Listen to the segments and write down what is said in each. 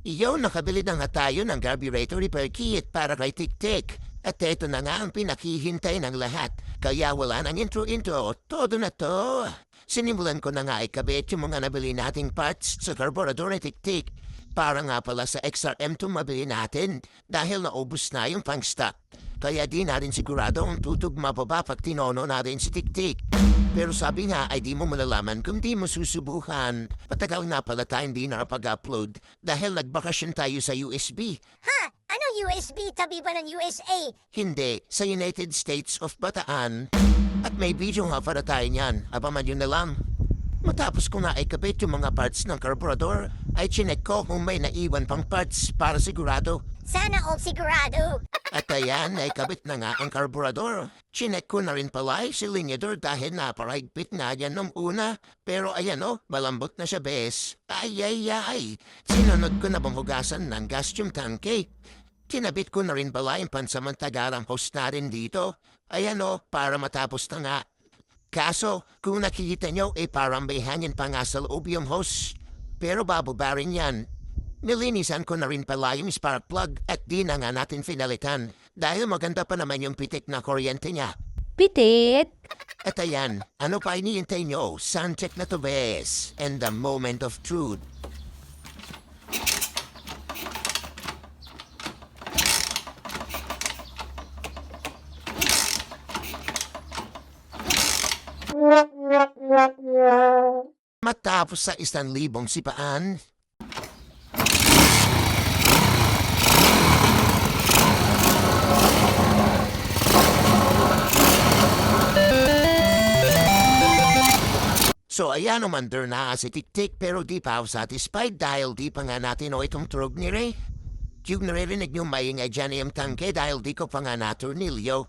Iyon, nakabili na nga tayo ng carburetor repair kit para kay Tik-Tik. At eto na nga ang pinakihintay ng lahat. Kaya wala nang intro-intro. Todo na to. Sinimulan ko na nga ikabit yung mga nabili nating parts sa carburetor ni Tik-Tik. Para nga pala sa XRM2 mabili natin dahil naubos na yung pang-stock. Kaya di natin sigurado ang tutugma pa ba pag tinono natin si Tik-Tik. Pero sabi nga ay di mo malalaman kung di mo susubukan. Patagal na pala tayong di nakapag-upload dahil nagbakasyon tayo sa USB. Ha? Ano USB? Tabi ba ng USA? Hindi, sa United States of Bataan. At may video nga para tayo niyan. Aba man yun na lang. Matapos ko nga ikabit yung mga parts ng carburetor, ay chinek ko kung may naiwan pang parts para sigurado. Sana all sigurado. At ayan, naikabit na nga ang carburetor. Chinek ko na rin pala si linyador dahil naparahigpit nga yan nung una. Pero ayan malambot na siya bes. Ay. Sinunod ko na banghugasan ng gas yung tangke. Kinabit ko na rin pala yung pansamantagalang host na rin dito. Ayan para matapos na nga. Kaso, kung nakikita nyo, parang may hangin pa nga sa loob yung hose. Pero bababa rin yan. Nilinisan ko na rin pala yung spark plug at di na nga natin finalitan dahil maganda pa naman yung pitik na kuryente niya. Pitit? At ayan, ano pa iniintay nyo? Sound check na to bes. And the moment of truth. Matapos sa 1,000 sipaan, so ayan umandar na si Tik-Tik pero di pa ako satisfied dahil di pa nga natin itong turog ni Ray. Yung naririnig yung maingay dyan yung tangke dahil di ko pa nga naturnilyo.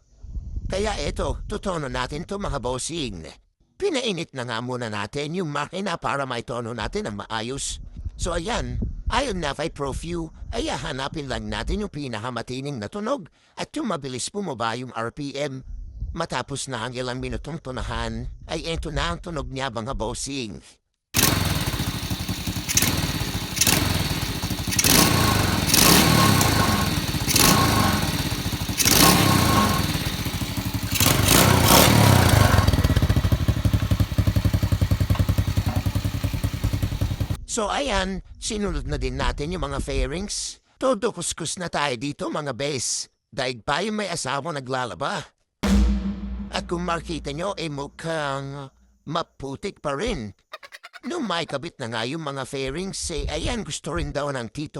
Kaya eto, tutono natin to mga bossing. Pinainit na nga muna natin yung makina para maitono natin ang maayos. So ayan, ayon na kay Profew, ay hanapin lang natin yung pinakamatining na tunog at yung mabilis bumaba yung RPM. Matapos na ang ilang minutong tunahan, ay eto na ang tunog niya mga bossing. So ayan, sinunod na din natin yung mga fairings. Todo kuskus na tayo dito mga bes. Daig pa yung may asawa naglalaba. At kung makita nyo, mukhang maputik pa rin. Nung may kabit na nga yung mga fairings, ayan gusto rin daw ng tito ko.